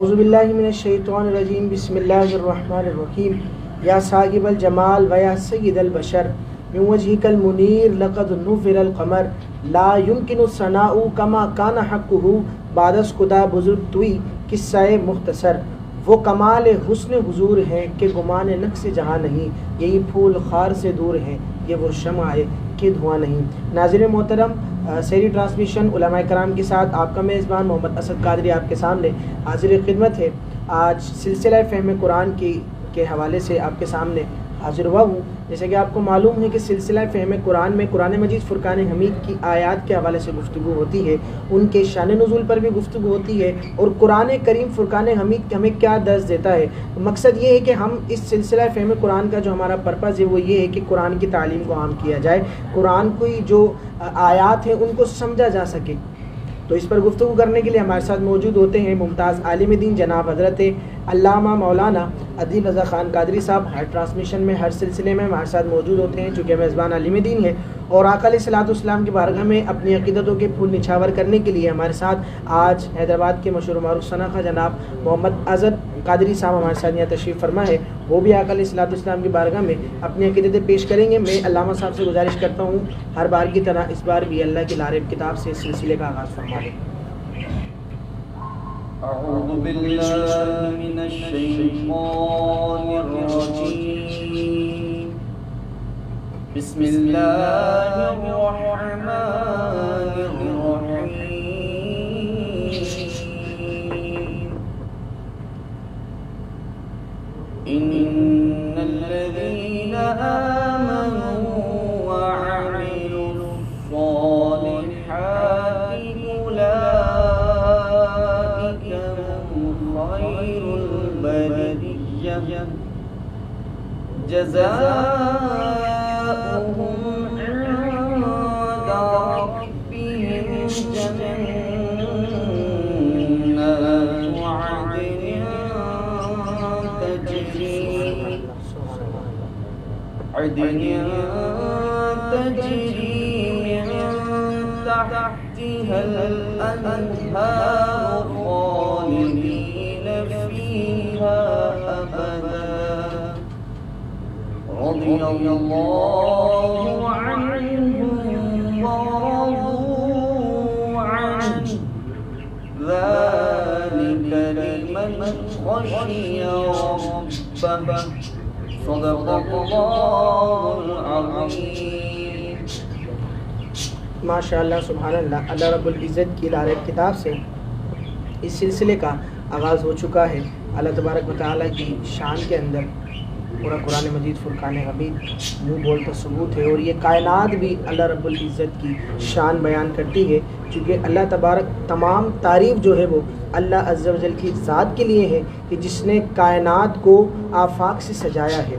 اعوذ باللہ من الشیطان الرجیم بسم اللہ الرحمن الرحیم یا صاحب الجمال و یا سید البشر من وجهک المنیر لقد نور القمر لا يمکن الثناء کما کان حقہ بعد از خدا بزرگ توئی قصہ مختصر وہ کمال حسن حضور ہیں کہ گمان نقص جہاں نہیں یہی پھول خار سے دور ہیں یہ وہ شمع ہے کہ دھواں نہیں۔ ناظرین محترم، سیری ٹرانسمیشن علماء کرام کے ساتھ آپ کا میزبان محمد اسد قادری آپ کے سامنے حاضر خدمت ہے۔ آج سلسلہ فہم قرآن کے حوالے سے آپ کے سامنے حاضر ہوا ہوں۔ جیسے کہ آپ کو معلوم ہے کہ سلسلہ فہم قرآن میں قرآن مجید فرقان حمید کی آیات کے حوالے سے گفتگو ہوتی ہے، ان کے شان نزول پر بھی گفتگو ہوتی ہے، اور قرآن کریم فرقان حمید ہمیں کیا درس دیتا ہے۔ مقصد یہ ہے کہ ہم اس سلسلہ فہم قرآن کا جو ہمارا پرپز ہے وہ یہ ہے کہ قرآن کی تعلیم کو عام کیا جائے، قرآن کی جو آیات ہیں ان کو سمجھا جا سکے۔ تو اس پر گفتگو کرنے کے لیے ہمارے ساتھ موجود ہوتے ہیں ممتاز عالم دین جناب حضرت علامہ مولانا ادیب رضا خان قادری صاحب۔ ہر ٹرانسمیشن میں ہر سلسلے میں ہمارے ساتھ موجود ہوتے ہیں چونکہ میزبان عالم دین ہے، اور آقا علیہ الصلوۃ والسلام کی بارگاہ میں اپنی عقیدتوں کے پھول نچھاور کرنے کے لیے ہمارے ساتھ آج حیدرآباد کے مشہور معروف شناخہ جناب محمد اظہر قادری صاحب ہمارے ساتھ یہاں تشریف فرما ہے۔ وہ بھی آقا علیہ الصلوۃ والسلام کی بارگاہ میں اپنی عقیدتیں پیش کریں گے۔ میں علامہ صاحب سے گزارش کرتا ہوں ہر بار کی طرح اس بار بھی اللہ کی لارب کتاب سے اس سلسلے کا آغاز فرما دیں۔ اعوذ باللہ من الشیطان الرجیم بسم اللہ الرحمن الرحیم ان الذین آمنوا وعملوا الصالحات خیر البریہ جزاؤہم عند ربہم جنات عدن تجری من تحتها الانہار خالدین فیہا ابدا رضی اللہ عنہم ورضوا عنہ ذلک لمن خشی ربہ صدق اللہ العظیم۔ ماشاء اللہ سبحان اللہ۔ اللہ رب العزت کی لارب کتاب سے اس سلسلے کا آغاز ہو چکا ہے۔ اللہ تبارک و تعالیٰ کی شان کے اندر پورا قرآن مجید فرقان حمید منہ بولتا ثبوت ہے، اور یہ کائنات بھی اللہ رب العزت کی شان بیان کرتی ہے، چونکہ اللہ تبارک تمام تعریف جو ہے وہ اللہ عز و جل کی ذات کے لیے ہے کہ جس نے کائنات کو آفاق سے سجایا ہے،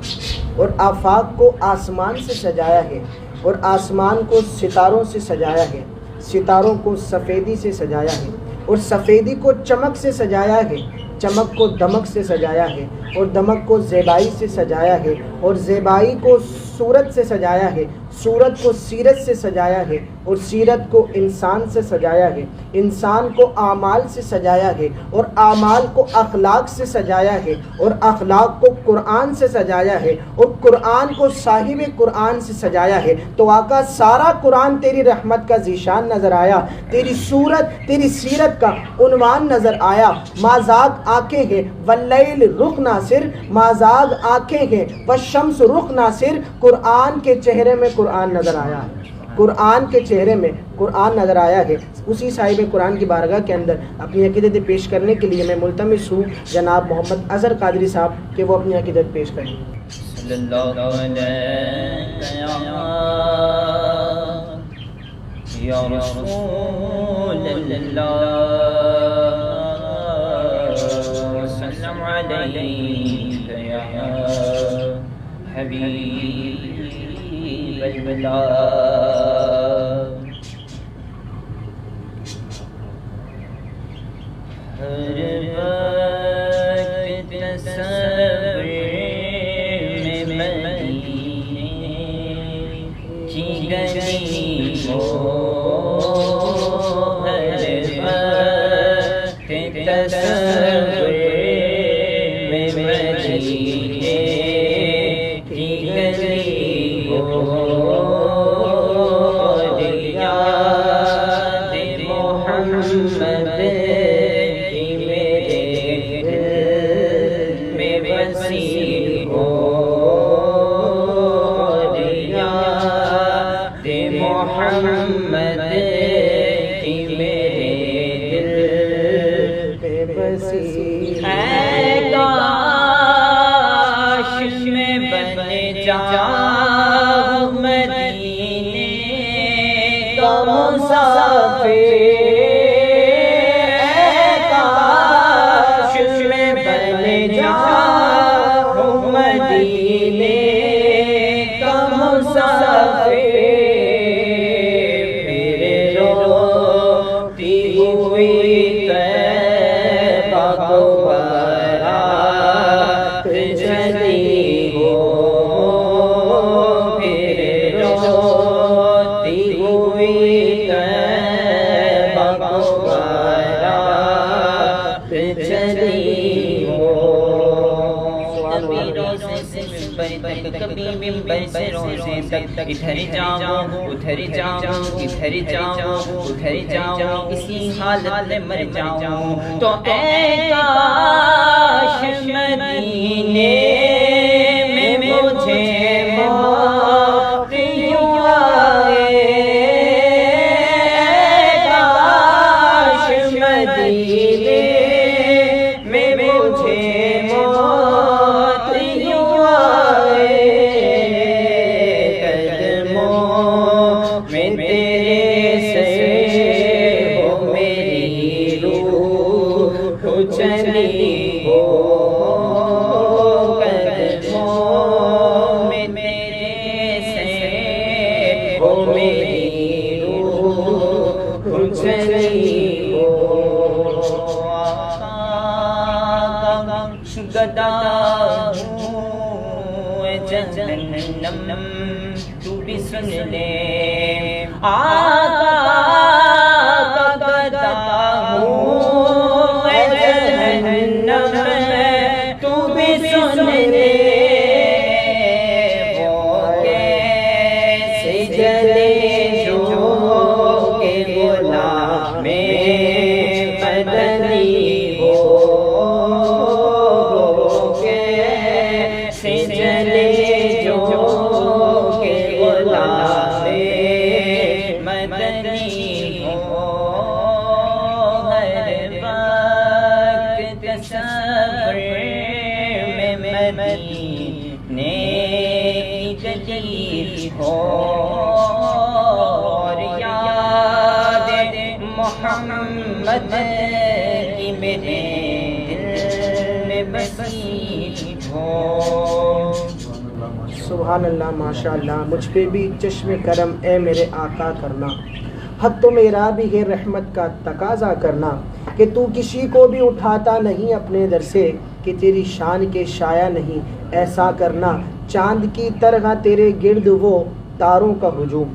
اور آفاق کو آسمان سے سجایا ہے، اور آسمان کو ستاروں سے سجایا ہے، ستاروں کو سفیدی سے سجایا ہے، اور سفیدی کو چمک سے سجایا ہے، چمک کو دمک سے سجایا ہے، اور دمک کو زیبائی سے سجایا ہے، اور زیبائی کو صورت سے سجایا ہے، صورت کو سیرت سے سجایا ہے، اور سیرت کو انسان سے سجایا ہے، انسان کو اعمال سے سجایا ہے، اور اعمال کو اخلاق سے سجایا ہے، اور اخلاق کو قرآن سے سجایا ہے، اور قرآن کو صاحب قرآن سے سجایا ہے۔ تو آقا سارا قرآن تیری رحمت کا ذیشان نظر آیا، تیری صورت تیری سیرت کا عنوان نظر آیا۔ مازاغ آنکھیں ہیں واللیل رخ ناصر، مازاغ آنکھیں ہیں والشمس رخ ناصر، قرآن کے چہرے میں قرآن نظر آیا ہے، قرآن کے چہرے میں قرآن نظر آیا ہے۔ اسی صاحب قرآن کی بارگاہ کے اندر اپنی عقیدت پیش کرنے کے لیے میں ملتمس ہوں جناب محمد اظہر قادری صاحب کہ وہ اپنی عقیدت پیش کریں۔ صلی اللہ علیہ یا رسول اللہ وسلم علیک یا حبیب البلاد۔ ہر وقت تصور میں مدینے کی گلی ہو، ہر وقت تصور مسیح اے کاش میں بن جاؤں مدینے کا مسافر، اے کاش میں بن جاؤں مدینے کا مسافر، میرے روتی ہوئی طیبہ کو بارات چلی ہو، میرے روتی ہوئی طیبہ کو بارات چلی ہو، کبھی روزے سے ممبر تک، کبھی ممبر سے روزے تک، ادھر جاؤں ادھر جاؤں ادھر جاؤں ادھر جاؤں، اسی حالت میں مر جاؤں، تو اے کاش مدینے میں مجھے موت یوں آئے، اے کاش مدینے میں مجھے موت یوں آئے، قدموں میں تیرے سے ہو میری روح چلی ہو، قدموں میں تیرے سے ہو میری روح چلی ہو، گدا ہوں جہنم تو بھی سن لے، آقا کا گدا ہوں جہنم تو بھی سن لے، وہ کیسے جلے جو کہ غلام مدنی ہو، کیسے جلے جو کہ غلام مدنی ہو، ہر وقت تصور میں مدینے کی گلی ہو، اور یاد محمد کی میرے دل میں بسی ہو۔ سبحان اللہ، ماشاء اللہ۔ مجھ پہ بھی چشم کرم اے میرے آقا کرنا، حق تو میرا بھی ہے رحمت کا تقاضا کرنا، کہ تو کسی کو بھی اٹھاتا نہیں اپنے در سے، کہ تیری شان کے شایع نہیں ایسا کرنا، چاند کی طرح تیرے گرد وہ تاروں کا ہجوم،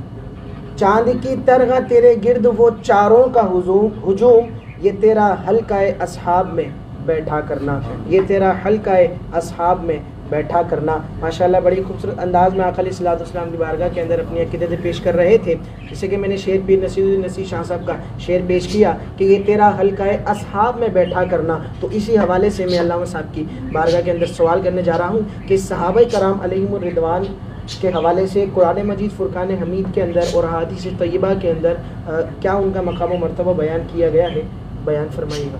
چاند کی طرح تیرے گرد وہ چاروں کا ہجوم، یہ تیرا حلقہ اصحاب میں بیٹھا کرنا، یہ تیرا حلقہ اصحاب میں بیٹھا کرنا۔ ماشاءاللہ بڑی خوبصورت انداز میں آقا علیہ الصلوۃ والسلام کی بارگاہ کے اندر اپنی عقیدت پیش کر رہے تھے، جیسے کہ میں نے شعر پیر نصیر الدین شاہ صاحب کا شعر پیش کیا کہ یہ تیرا حلقہ اصحاب میں بیٹھا کرنا، تو اسی حوالے سے میں علامہ صاحب کی بارگاہ کے اندر سوال کرنے جا رہا ہوں کہ صحابہ کرام علیہم الرضوان کے حوالے سے قرآن مجید فرقان حمید کے اندر اور احادیث طیبہ کے اندر کیا ان کا مقام و مرتبہ بیان کیا گیا ہے، بیان فرمائیے گا۔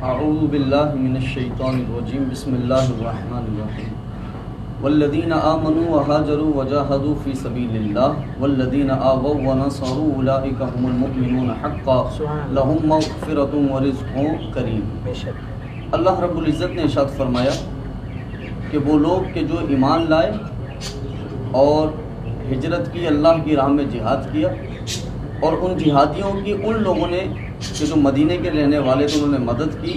اعوذ باللہ من الشیطان الرجیم، بسم اللہ الرحمن الرحیم، والذین آمنوا وہاجروا وجاہدوا فی سبیل اللہ والذین آووا ونصروا اولئک هم المؤمنون حقا لهم مغفرۃ ورزق کریم۔ بے شک اللہ رب العزت نے ارشاد فرمایا کہ وہ لوگ کہ جو ایمان لائے اور ہجرت کی، اللہ کی راہ میں جہاد کیا، اور ان جہادیوں کی ان لوگوں نے کہ جو مدینے کے رہنے والے تھے انہوں نے مدد کی،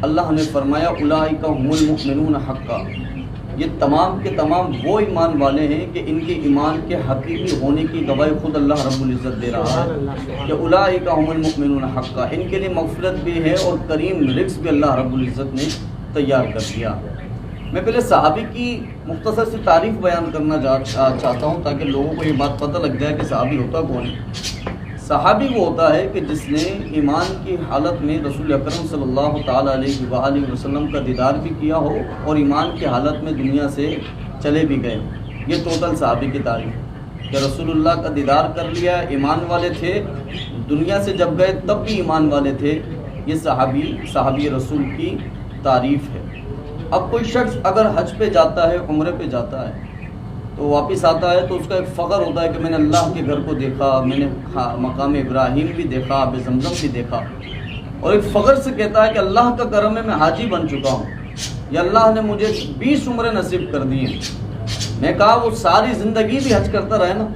اللہ نے فرمایا اولئک هم المؤمنون حقا، یہ تمام کے تمام وہ ایمان والے ہیں کہ ان کے ایمان کے حقیقی ہونے کی گواہی خود اللہ رب العزت دے رہا ہے کہ اولئک هم المؤمنون حقا، ان کے لیے مغفرت بھی ہے اور کریم رزق بھی اللہ رب العزت نے تیار کر دیا۔ میں پہلے صحابی کی مختصر سی تعریف بیان کرنا چاہتا ہوں تاکہ لوگوں کو یہ بات پتہ لگ جائے کہ صحابی ہوتا کون ہے۔ صحابی وہ ہوتا ہے کہ جس نے ایمان کی حالت میں رسول اکرم صلی اللہ تعالیٰ علیہ وآلہ وسلم کا دیدار بھی کیا ہو اور ایمان کی حالت میں دنیا سے چلے بھی گئے ہوں۔ یہ ٹوٹل صحابی کی تعریف کہ رسول اللہ کا دیدار کر لیا، ایمان والے تھے، دنیا سے جب گئے تب بھی ایمان والے تھے، یہ صحابی رسول کی تعریف ہے۔ اب کوئی شخص اگر حج پہ جاتا ہے، عمرے پہ جاتا ہے، تو واپس آتا ہے تو اس کا ایک فخر ہوتا ہے کہ میں نے اللہ کے گھر کو دیکھا، میں نے مقام ابراہیم بھی دیکھا، آب زمزم بھی دیکھا، اور ایک فخر سے کہتا ہے کہ اللہ کا کرم ہے میں حاجی بن چکا ہوں، یا اللہ نے مجھے 20 عمرے نصیب کر دی ہیں۔ میں کہا وہ ساری زندگی بھی حج کرتا رہے نا،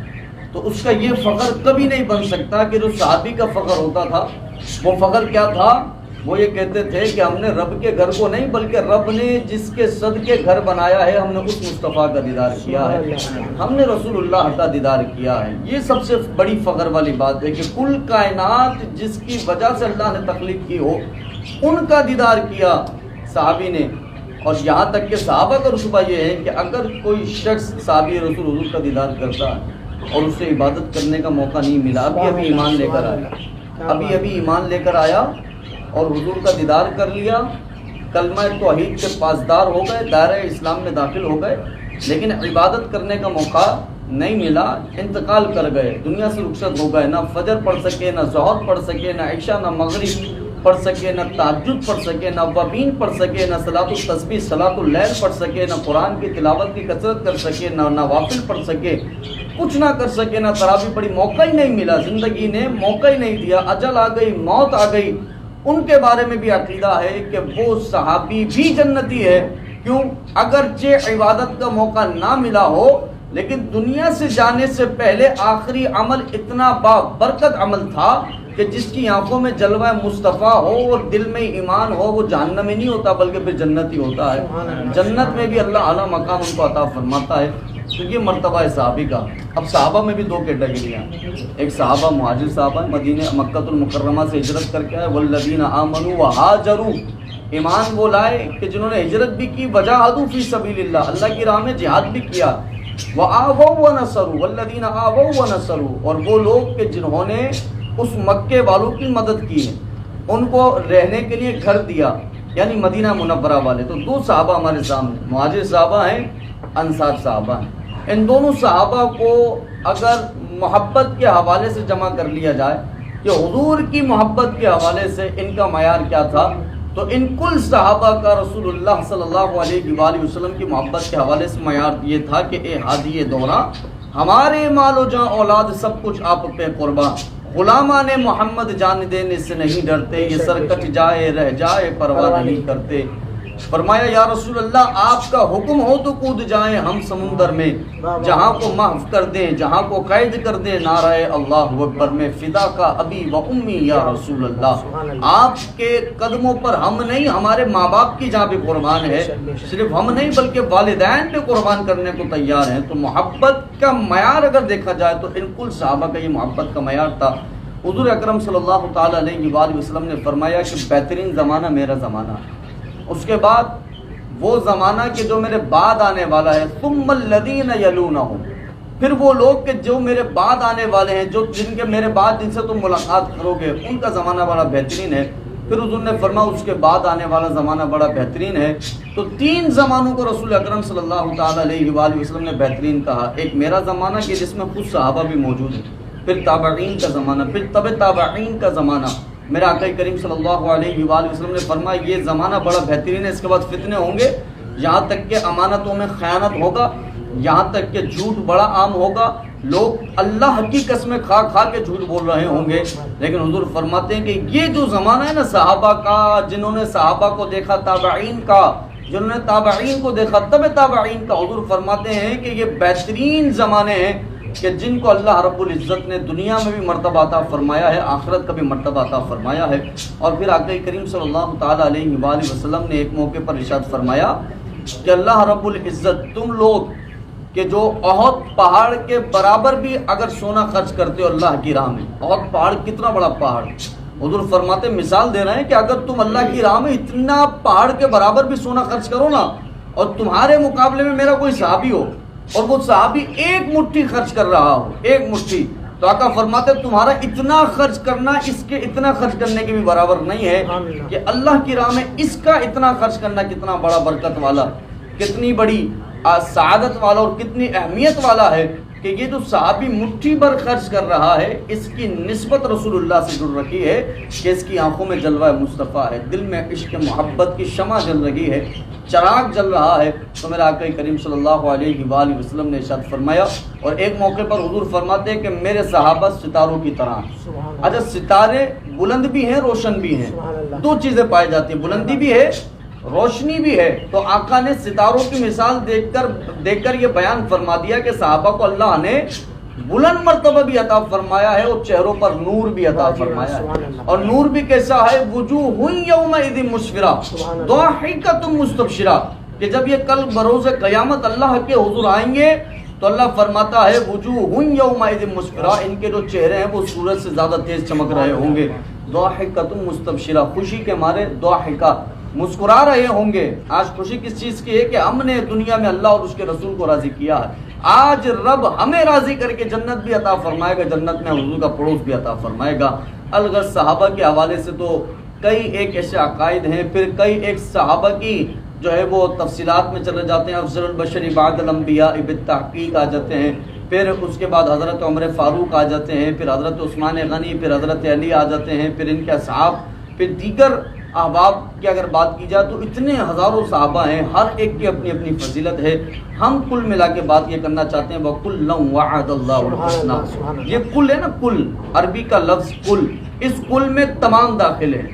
تو اس کا یہ فخر کبھی نہیں بن سکتا کہ جو صحابی کا فخر ہوتا تھا، وہ فخر کیا تھا؟ وہ یہ کہتے تھے کہ ہم نے رب کے گھر کو نہیں بلکہ رب نے جس کے صدقے گھر بنایا ہے، ہم نے اس مصطفیٰ کا دیدار کیا ہے، ہم نے رسول اللہ کا دیدار کیا ہے۔ یہ سب سے بڑی فخر والی بات ہے کہ کل کائنات جس کی وجہ سے اللہ نے تخلیق کی ہو، ان کا دیدار کیا صحابی نے۔ اور یہاں تک کہ صحابہ کا رتبہ یہ ہے کہ اگر کوئی شخص صحابی رسول حضور کا دیدار کرتا ہے اور اسے عبادت کرنے کا موقع نہیں ملا، ابھی ایمان لے کر آیا، ابھی ایمان لے کر آیا اور حضور کا دیدار کر لیا، کلمہ توحید کے پاسدار ہو گئے، دائرہ اسلام میں داخل ہو گئے، لیکن عبادت کرنے کا موقع نہیں ملا، انتقال کر گئے، دنیا سے رخصت ہو گئے، نہ فجر پڑھ سکے، نہ ظہر پڑھ سکے، نہ عشاء، نہ مغرب پڑھ سکے، نہ تہجد پڑھ سکے، نہ اوابین پڑھ سکے، نہ صلاۃ التسبیح صلاۃ اللیل پڑھ سکے، نہ قرآن کی تلاوت کی کثرت کر سکے، نہ نوافل پڑھ سکے، کچھ نہ کر سکے، نہ تراویح پڑھی، موقع ہی نہیں ملا، زندگی نے موقع ہی نہیں دیا، اجل آ گئی، موت آ گئی۔ ان کے بارے میں بھی عقیدہ ہے کہ وہ صحابی بھی جنتی ہے، کیوں؟ اگرچہ عبادت کا موقع نہ ملا ہو، لیکن دنیا سے جانے سے پہلے آخری عمل اتنا بابرکت عمل تھا کہ جس کی آنکھوں میں جلوہ مصطفیٰ ہو اور دل میں ایمان ہو، وہ جہنم میں نہیں ہوتا بلکہ پھر جنتی ہوتا ہے۔ جنت میں بھی اللہ اعلیٰ مقام ان کو عطا فرماتا ہے۔ تو یہ مرتبہ ہے صحابی کا۔ اب صحابہ میں بھی دو کیٹیگریاں ہیں، ایک صحابہ مہاجر صحابہ مدینہ مکہ المکرمہ سے ہجرت کر کے آئے، والذین آمنوا وہاجروا، ایمان وہ لائے کہ جنہوں نے ہجرت بھی کی، وجاہدوا فی سبیل اللہ، اللہ کی راہ میں جہاد بھی کیا، وآووا ونصروا والذین آووا ونصروا، اور وہ لوگ کہ جنہوں نے اس مکے والوں کی مدد کی ہے، ان کو رہنے کے لیے گھر دیا، یعنی مدینہ منورہ والے۔ تو دو صحابہ ہمارے سامنے، مہاجر صحابہ ہیں، انصار صحابہ ہیں۔ ان دونوں صحابہ کو اگر محبت کے حوالے سے جمع کر لیا جائے کہ حضور کی محبت کے حوالے سے ان کا معیار کیا تھا، تو ان کل صحابہ کا رسول اللہ صلی اللہ علیہ وآلہ وسلم کی محبت کے حوالے سے معیار یہ تھا کہ اے ہادی دوراں، ہمارے مال و جان اولاد سب کچھ آپ پہ قربان، غلامان محمد جان دینے سے نہیں ڈرتے، یہ سر کٹ جائے رہ جائے پرواہ نہیں کرتے۔ فرمایا یا رسول اللہ آپ کا حکم ہو تو کود جائیں ہم سمندر میں، جہاں کو محو کر دیں، جہاں کو قید کر دیں، نعرہ اللہ اکبر میں فدا کا ابی و امی یا رسول اللہ۔ آپ کے قدموں پر ہم نہیں، ہمارے ماں باپ کی جہاں بھی قربان ہے، صرف ہم نہیں بلکہ والدین پہ قربان کرنے کو تیار ہیں۔ تو محبت کا معیار اگر دیکھا جائے تو ان کل صحابہ کا یہ محبت کا معیار تھا۔ حضور اکرم صلی اللہ تعالیٰ علیہ وآلہ وسلم نے فرمایا کہ بہترین زمانہ میرا زمانہ ہے، اس کے بعد وہ زمانہ کہ جو میرے بعد آنے والا ہے، ثم الذین یلونہم، پھر وہ لوگ کہ جو میرے بعد آنے والے ہیں، جو جن کے میرے بعد جن سے تم ملاقات کرو گے، ان کا زمانہ بڑا بہترین ہے۔ پھر حضور نے فرمایا اس کے بعد آنے والا زمانہ بڑا بہترین ہے۔ تو تین زمانوں کو رسول اکرم صلی اللہ تعالیٰ علیہ وآلہ وسلم نے بہترین کہا، ایک میرا زمانہ کہ جس میں خود صحابہ بھی موجود ہیں، پھر تابعین کا زمانہ، پھر تبع تابعین کا زمانہ۔ میرا آقا کریم صلی اللہ علیہ وآلہ وسلم نے فرمایا یہ زمانہ بڑا بہترین ہے، اس کے بعد فتنے ہوں گے، یہاں تک کہ امانتوں میں خیانت ہوگا، یہاں تک کہ جھوٹ بڑا عام ہوگا، لوگ اللہ کی قسمیں کھا کھا کے جھوٹ بول رہے ہوں گے۔ لیکن حضور فرماتے ہیں کہ یہ جو زمانہ ہے نا صحابہ کا، جنہوں نے صحابہ کو دیکھا، تابعین کا جنہوں نے تابعین کو دیکھا، تبع تابعین کا، حضور فرماتے ہیں کہ یہ بہترین زمانے ہیں کہ جن کو اللہ رب العزت نے دنیا میں بھی مرتبہ عطا فرمایا ہے، آخرت کا بھی مرتبہ عطا فرمایا ہے۔ اور پھر آقا کریم صلی اللہ تعالیٰ علیہ وآلہ وسلم نے ایک موقع پر ارشاد فرمایا کہ اللہ رب العزت تم لوگ کہ جو احد پہاڑ کے برابر بھی اگر سونا خرچ کرتے ہو اللہ کی راہ میں، احد پہاڑ کتنا بڑا پہاڑ، حضور فرماتے مثال دے رہے ہیں کہ اگر تم اللہ کی راہ میں اتنا پہاڑ کے برابر بھی سونا خرچ کرو نا، اور تمہارے مقابلے میں میرا کوئی صحابی ہو اور وہ صحابی ایک مٹھی خرچ کر رہا ہو، ایک مٹھی، تو آقا فرماتے تمہارا اتنا خرچ کرنا اس کے اتنا خرچ کرنے کے بھی برابر نہیں ہے کہ اللہ کی راہ میں اس کا اتنا خرچ کرنا کتنا بڑا برکت والا، کتنی بڑی سعادت والا اور کتنی اہمیت والا ہے۔ کہ یہ جو صحابی مٹھی بھر خرچ کر رہا ہے اس کی نسبت رسول اللہ سے جڑ رکھی ہے کہ اس کی آنکھوں میں جلوہ مصطفیٰ ہے، دل میں عشق محبت کی شمع جل رہی ہے، چراغ جل رہا ہے۔ تو میرا آقا کریم صلی اللہ علیہ وآلہ وسلم نے ارشاد فرمایا، اور ایک موقع پر حضور فرماتے ہیں کہ میرے صحابہ ستاروں کی طرح ہیں۔ اچھا، ستارے بلند بھی ہیں، روشن بھی ہیں، دو چیزیں پائی جاتی ہیں، بلندی بھی ہے، روشنی بھی ہے۔ تو آقا نے ستاروں کی مثال دیکھ کر یہ بیان فرما دیا کہ صحابہ کو اللہ نے بلند مرتبہ بھی عطا فرمایا ہے اور چہروں پر نور بھی عطا فرمایا ہے، اور نور بھی کیسا ہے؟ وجوہ یومئذ مسفرہ ضاحکۃ مستبشرہ، کہ جب یہ کل بروز قیامت اللہ کے حضور آئیں گے تو اللہ فرماتا ہے وجوہ یومئذ مسفرہ، ان کے جو چہرے ہیں وہ سورج سے زیادہ تیز چمک رہے ہوں گے، ضاحکۃ مستبشرہ، خوشی کے مارے ضاحکہ، مسکرا رہے ہوں گے۔ آج خوشی کس چیز کی ہے؟ کہ ہم نے دنیا میں اللہ اور اس کے رسول کو راضی کیا ہے، آج رب ہمیں راضی کر کے جنت بھی عطا فرمائے گا، جنت میں حضور کا پڑوس بھی عطا فرمائے گا۔ الغرض صحابہ کے حوالے سے تو کئی ایک ایسے عقائد ہیں، پھر کئی ایک صحابہ کی جو ہے وہ تفصیلات میں چلے جاتے ہیں۔ افضل البشر بعد الانبیاء بالتحقیق آ جاتے ہیں، پھر اس کے بعد حضرت عمر فاروق آ جاتے ہیں، پھر حضرت عثمان غنی، پھر حضرت علی آ جاتے ہیں، پھر ان کے اصحاب، پھر دیگر احباب کی اگر بات کی جائے تو اتنے ہزاروں صحابہ ہیں، ہر ایک کی اپنی اپنی فضیلت ہے۔ ہم کل ملا کے بات یہ کرنا چاہتے ہیں وَكُلًّا وَعَدَ اللَّهُ الْحُسْنَى، یہ کل ہے نا، کل عربی کا لفظ کل، اس کل میں تمام داخل ہیں،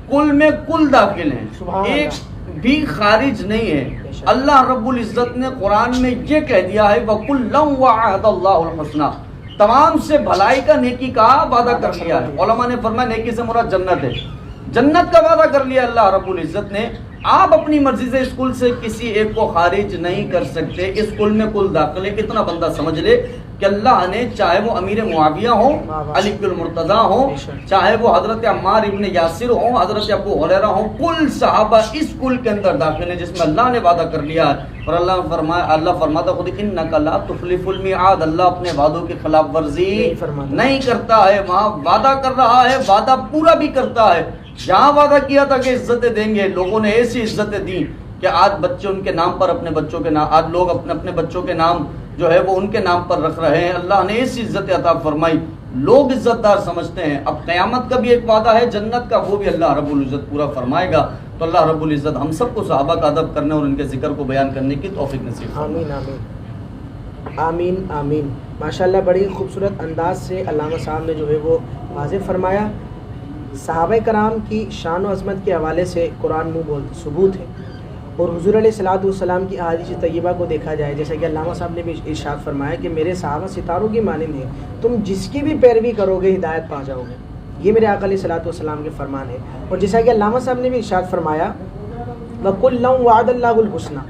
کل میں کل داخل ہیں، ایک بھی خارج نہیں ہے۔ اللہ رب العزت نے قرآن میں یہ کہہ دیا ہے وَكُلًّا وَعَدَ اللَّهُ الْحُسْنَى، تمام سے بھلائی کا، نیکی کا وعدہ کر لیا ہے۔ علماء نے فرمایا نیکی سے مراد جنت ہے، جنت کا وعدہ کر لیا اللہ رب العزت نے۔ آپ اپنی مرضی سے اس کل سے کسی ایک کو خارج نہیں کر سکتے، اس کل میں کل داخل ہے۔ اتنا بندہ سمجھ لے کہ اللہ نے چاہے وہ امیر معاویہ ہوں، علی المرتضیٰ ہوں، چاہے وہ حضرت عمار ابن یاسر ہوں، حضرت ابو ہریرہ ہوں، کل صحابہ اس کل کے اندر داخل ہیں جس میں اللہ نے وعدہ کر لیا ہے۔ اور اللہ فرماتا خود انک لا تخلف المیعاد، اللہ اپنے وعدوں کی خلاف ورزی نہیں کرتا ہے، وہاں وعدہ کر رہا ہے، وعدہ پورا بھی کرتا ہے۔ جہاں وعدہ کیا تھا کہ عزتیں دیں گے، لوگوں نے ایسی عزتیں دی کہ آج بچے ان کے نام پر اپنے بچوں کے نام، آج لوگ اپنے بچوں کے نام جو ہے وہ ان کے نام پر رکھ رہے ہیں۔ اللہ نے ایسی عزت عطا فرمائی، لوگ عزت دار سمجھتے ہیں۔ اب قیامت کا بھی ایک وعدہ ہے جنت کا، وہ بھی اللہ رب العزت پورا فرمائے گا۔ تو اللہ رب العزت ہم سب کو صحابہ کا ادب کرنے اور ان کے ذکر کو بیان کرنے کی توفیق نصیب فرمائے۔ آمین آمین آمین آمین۔ ماشاءاللہ بڑی خوبصورت انداز سے علامہ صاحب نے جو ہے وہ واضح فرمایا۔ صحابہ کرام کی شان و عظمت کے حوالے سے قرآن میں ثبوت ہے، اور حضور علیہ الصلوۃ والسلام کی احادیث طیبہ کو دیکھا جائے، جیسا کہ علامہ صاحب نے بھی ارشاد فرمایا کہ میرے صحابہ ستاروں کی مانند ہیں، تم جس کی بھی پیروی کرو گے ہدایت پا جاؤ گے، یہ میرے آقا علیہ الصلوۃ والسلام کے فرمان ہے۔ اور جیسا کہ علامہ صاحب نے بھی ارشاد فرمایا وَكُلًّا وَعَدَ اللَّهُ الْحُسْنَى،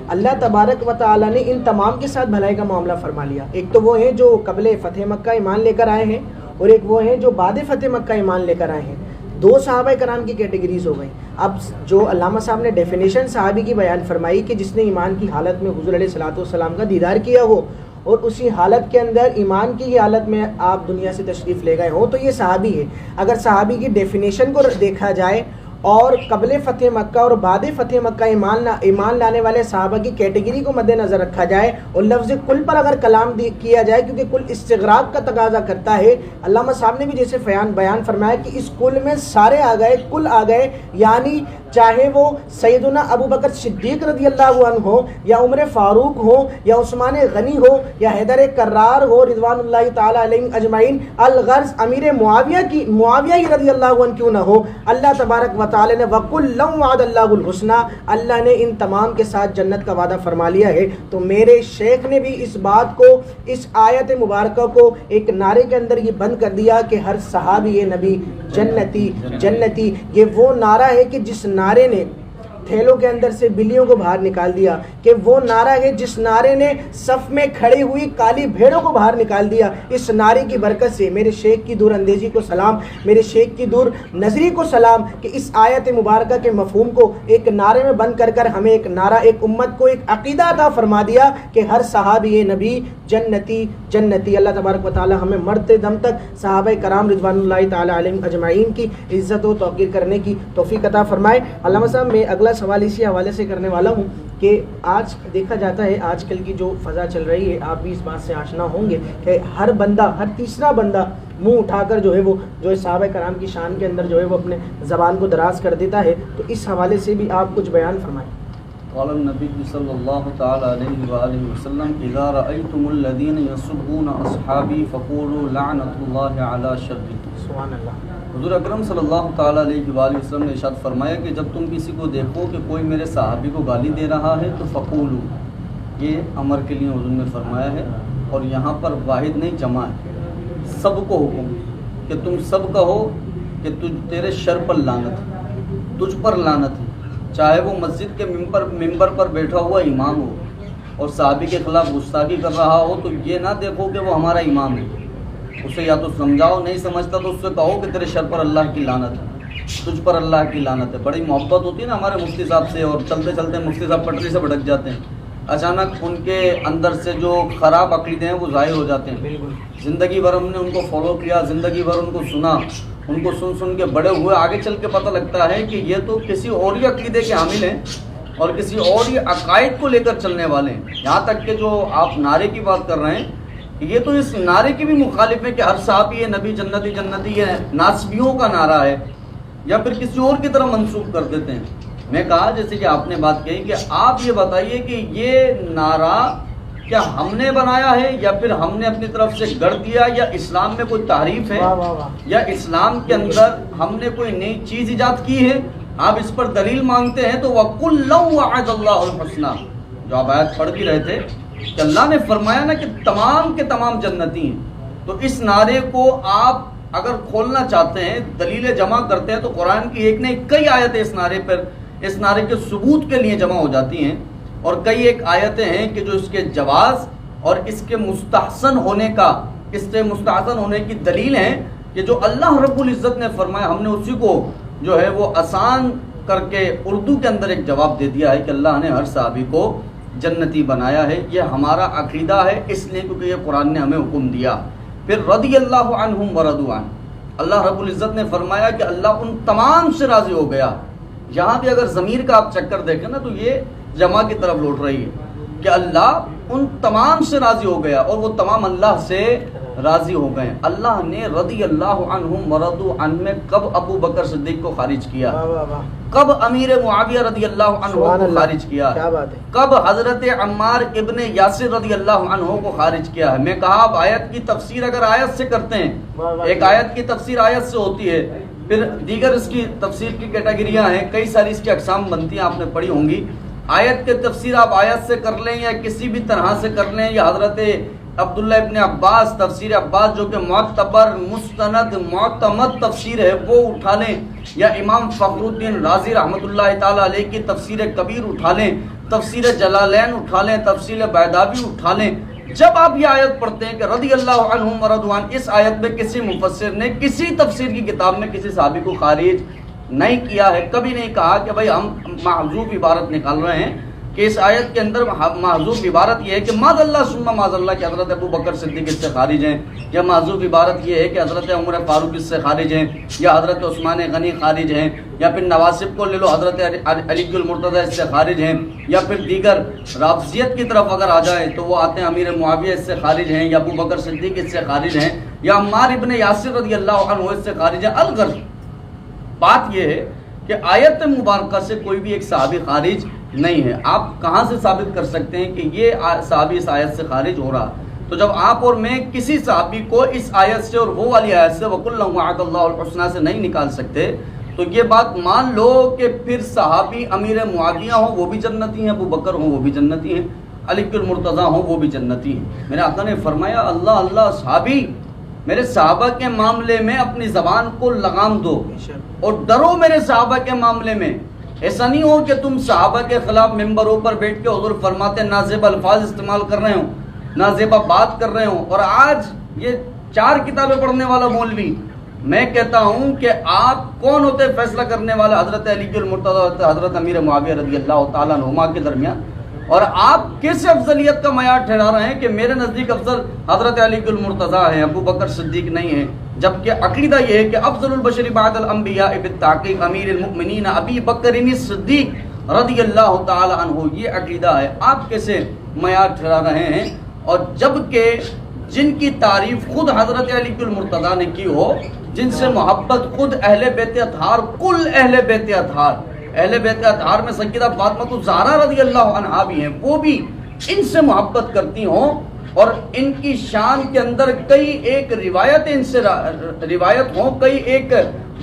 اللہ تبارک و تعالیٰ نے ان تمام کے ساتھ بھلائی کا معاملہ فرما لیا۔ ایک تو وہ ہیں جو قبل فتح مکہ ایمان لے کر آئے ہیں، اور ایک وہ ہیں جو بعد فتح مکہ ایمان لے کر آئے ہیں۔ دو صحابہ کرام کی کیٹیگریز ہو گئی۔ اب جو علامہ صاحب نے ڈیفینیشن صحابی کی بیان فرمائی کہ جس نے ایمان کی حالت میں حضور علیہ الصلوۃ والسلام کا دیدار کیا ہو اور اسی حالت کے اندر ایمان کی حالت میں آپ دنیا سے تشریف لے گئے ہوں تو یہ صحابی ہے۔ اگر صحابی کی ڈیفینیشن کو دیکھا جائے اور قبل فتح مکہ اور بعد فتح مکہ ایمان لانے والے صحابہ کی کیٹیگری کو مد نظر رکھا جائے اور لفظ کل پر اگر کلام کیا جائے، کیونکہ کل استغراق کا تقاضا کرتا ہے، علامہ صاحب نے بھی جیسے بیان فرمایا کہ اس کل میں سارے آ گئے، کل آ گئے، یعنی چاہے وہ سیدنا ابو بکر صدیق رضی اللہ عنہ ہو، یا عمر فاروق ہو، یا عثمان غنی ہو، یا حیدر کرار ہو رضوان اللہ تعالی علیہم اجمعین، الغرض امیر معاویہ ہی رضی اللہ عنہ کیوں نہ ہو، اللہ تبارک و تعالی نے وَكُلًّا وَعَدَ اللَّهُ الْحُسْنَى، اللہ نے ان تمام کے ساتھ جنت کا وعدہ فرما لیا ہے۔ تو میرے شیخ نے بھی اس بات کو، اس آیت مبارکہ کو ایک نعرے کے اندر یہ بند کر دیا کہ ہر صحابی نبی جنتی جنتی۔ یہ وہ نعرہ ہے کہ جس نعرے نے تھیلوں کے اندر سے بلیوں کو باہر نکال دیا، کہ وہ نعرہ ہے جس نعرے نے صف میں کھڑی ہوئی کالی بھیڑوں کو باہر نکال دیا۔ اس نعرے کی برکت سے میرے شیخ کی دور اندیزی کو سلام، میرے شیخ کی دور نظری کو سلام، کہ اس آیت مبارکہ کے مفہوم کو ایک نعرے میں بند کر کر ہمیں ایک نعرہ، ایک امت کو ایک عقیدہ عطا فرما دیا کہ ہر صحابی نبی جنتی جنتی۔ اللہ تبارک و تعالی ہمیں مرتے دم تک صحابہ کرام رضوان اللہ تعالی علیہم اجمعین کی عزت و توقیر کرنے کی توفیق عطا فرمائے۔ علامہ صاحب میں اگلا سوال اسی حوالے سے کرنے والا ہوں کہ آج دیکھا جاتا ہے آج کل کی جو فضا چل رہی ہے، آپ بھی اس بات سے آشنا ہوں گے کہ ہر بندہ، ہر تیسرا بندہ منہ اٹھا کر جو ہے وہ صحابہ کرام کی شان کے اندر جو ہے وہ اپنے زبان کو دراز کر دیتا ہے. تو اس حوالے سے بھی آپ کچھ بیان فرمائیں. قال النبی صلی اللہ تعالی علیہ وآلہ وسلم اذا رأیتم الذین یسبون اصحابی فقولوا لعنت اللہ علی شرکم. سبحان اللہ. حضور اکرم صلی اللہ تعالی علیہ وآلہ وسلم نے ارشاد فرمایا کہ جب تم کسی کو دیکھو کہ کوئی میرے صحابی کو گالی دے رہا ہے تو فقولو، یہ امر کے لیے حضور نے فرمایا ہے، اور یہاں پر واحد نہیں جمع ہے، سب کو حکم کہ تم سب کہو کہ تیرے شر پر لعنت ہے، تجھ پر لعنت ہے، چاہے وہ مسجد کے ممبر پر بیٹھا ہوا امام ہو اور صحابی کے خلاف گستاخی کر رہا ہو تو یہ نہ دیکھو کہ وہ ہمارا امام ہے، اسے یا تو سمجھاؤ، نہیں سمجھتا تو اس سے کہو کہ تیرے شر پر اللہ کی لعنت ہے، تجھ پر اللہ کی لعنت ہے. بڑی محبت ہوتی ہے نا ہمارے مفتی صاحب سے، اور چلتے چلتے مفتی صاحب پٹری سے بھٹک جاتے ہیں، اچانک ان کے اندر سے جو خراب عقیدے ہیں وہ ظاہر ہو جاتے ہیں. بالکل. زندگی بھر ہم نے ان کو فالو کیا، زندگی بھر ان کو سنا، ان کو سن کے بڑے ہوئے، آگے چل کے پتہ لگتا ہے کہ یہ تو کسی اور ہی عقیدے کے حامل ہیں اور کسی اور ہی عقائد کو لے کر چلنے والے ہیں. یہاں تک کہ جو آپ نعرے کی بات کر رہے ہیں یہ تو اس نعرے کی بھی مخالف ہے کہ ہر صحابی یہ نبی جنتی جنتی، یہ ناسبیوں کا نعرہ ہے یا پھر کسی اور کی طرح منسوخ کر دیتے ہیں. میں کہا جیسے کہ آپ نے بات کہی کہ آپ یہ بتائیے کہ یہ نعرہ کیا ہم نے بنایا ہے یا پھر ہم نے اپنی طرف سے گڑھ دیا، یا اسلام میں کوئی تحریف ہے، یا اسلام کے اندر ہم نے کوئی نئی چیز ایجاد کی ہے. آپ اس پر دلیل مانگتے ہیں تو وَكُلًّا وَعَدَ اللَّهُ الْحُسْنَى، جو آپ آیت پڑھ بھی رہے تھے کہ اللہ نے فرمایا نا کہ تمام کے تمام جنتی ہیں. تو اس نعرے کو آپ اگر کھولنا چاہتے ہیں، دلیلیں جمع کرتے ہیں تو قرآن کی ایک نے کئی آیتیں اس نعرے پر، اس نعرے کے ثبوت کے لیے جمع ہو جاتی ہیں، اور کئی ایک آیتیں ہیں کہ جو اس کے جواز اور اس کے مستحسن ہونے کا، اس سے مستحسن ہونے کی دلیل ہیں کہ جو اللہ رب العزت نے فرمایا ہم نے اسی کو جو ہے وہ آسان کر کے اردو کے اندر ایک جواب دے دیا ہے کہ اللہ نے ہر صحابی کو جنتی بنایا ہے. یہ ہمارا عقیدہ ہے اس لیے کیونکہ یہ قرآن نے ہمیں حکم دیا. پھر رضی اللہ عنہم ورضوا عنہ، اللہ رب العزت نے فرمایا کہ اللہ ان تمام سے راضی ہو گیا. یہاں بھی اگر ضمیر کا آپ چکر دیکھیں نا تو یہ جمع کی طرف لوٹ رہی ہے کہ اللہ ان تمام سے راضی ہو گیا اور وہ تمام اللہ سے راضی ہو گئے. اللہ نے رضی اللہ عنہم ورضوا عنہ میں کب ابو بکر صدیق کو خارج کیا، کب امیر معاویہ رضی اللہ عنہ کو خارج کیا، کب حضرت عمار ابن یاسر رضی اللہ عنہ کو خارج کیا ہے. میں کہا آپ آیت کی تفسیر اگر آیت سے کرتے ہیں، ایک آیت کی تفسیر آیت سے ہوتی ہے، پھر دیگر اس کی تفسیر کی کیٹیگریاں ہیں، کئی ساری اس کی اقسام بنتی ہیں، آپ نے پڑھی ہوں گی. آیت کے تفسیر آپ آیت سے کر لیں یا کسی بھی طرح سے کر لیں، یا حضرت عبداللہ ابن عباس تفسیر عباس جو کہ معتبر مستند معتمد تفسیر ہے وہ اٹھا لیں، یا امام فخر الدین رازی رحمۃ اللہ تعالی علیہ کی تفسیر کبیر اٹھا لیں، تفسیر جلالین اٹھا لیں، تفسیر بیضاوی اٹھا لیں. جب آپ یہ آیت پڑھتے ہیں کہ رضی اللہ عنہم ورضوا عنہ، اس آیت میں کسی مفسر نے کسی تفسیر کی کتاب میں کسی صحابی کو خارج نہیں کیا ہے. کبھی نہیں کہا کہ بھائی ہم محذوف عبارت نکال رہے ہیں، کہ اس آیت کے اندر محذوف عبارت یہ ہے کہ معاذ اللہ ثم معاذ اللہ کہ حضرت ابو بکر صدیق اس سے خارج ہیں، یا محذوف عبارت یہ ہے کہ حضرت عمر فاروق اس سے خارج ہیں، یا حضرت عثمان غنی خارج ہیں، یا پھر نواسب کو لے لو حضرت علی المرتضی اس سے خارج ہیں، یا پھر دیگر رافضیت کی طرف اگر آ جائیں تو وہ آتے ہیں امیر معاویہ اس سے خارج ہیں، یا ابو بکر صدیق اس سے خارج ہیں، یا عمار ابن یاسر رضی اللہ عنہ اس سے خارج ہیں. الغرض بات یہ ہے کہ آیت مبارکہ سے کوئی بھی ایک صحابی خارج نہیں ہے. آپ کہاں سے ثابت کر سکتے ہیں کہ یہ صحابی اس آیت سے خارج ہو رہا؟ تو جب آپ اور میں کسی صحابی کو اس آیت سے اور وہ والی آیت سے وَكُلًّا وَعَدَ اللَّهُ الْحُسْنَى سے نہیں نکال سکتے تو یہ بات مان لو کہ پھر صحابی امیر معاویہ ہوں وہ بھی جنتی ہیں، ابو بکر ہوں وہ بھی جنتی ہیں، علی المرتضیٰ ہوں وہ بھی جنتی ہیں. میرے آقا نے فرمایا اللہ اللہ صحابی، میرے صحابہ کے معاملے میں اپنی زبان کو لگام دو اور ڈرو میرے صحابہ کے معاملے میں. ایسا نہیں ہو کہ تم صحابہ کے خلاف ممبروں پر بیٹھ کے حضور فرماتے نازیبا الفاظ استعمال کر رہے ہوں، نازیبا بات کر رہے ہوں، اور آج یہ 4 کتابیں پڑھنے والا مولوی. میں کہتا ہوں کہ آپ کون ہوتے فیصلہ کرنے والا حضرت علی المرتضی حضرت امیر معاویہ رضی اللہ تعالیٰ عنہما کے درمیان، اور آپ کس افضلیت کا معیار ٹھہرا رہے ہیں کہ میرے نزدیک افضل حضرت علی المرتضی ہیں، ابو بکر صدیق نہیں ہیں، جبکہ عقیدہ یہ ہے کہ افضل البشر بعد الانبیاء بالتحقیق امیر المؤمنین ابی بکر صدیق رضی اللہ تعالی عنہ، یہ عقیدہ ہے، آپ کیسے معیار ٹھہرا رہے ہیں؟ اور جبکہ جن کی تعریف خود حضرت علی المرتضیٰ نے کی ہو، جن سے محبت خود اہل بیت اطہار، کل اہل بیت اطہار، اہل بیت اطہار میں سیدہ فاطمہ الزہرا رضی اللہ عنہا بھی ہیں، وہ بھی ان سے محبت کرتی ہوں، اور ان کی شان کے اندر کئی ایک روایت ان سے روایت ہوں، کئی ایک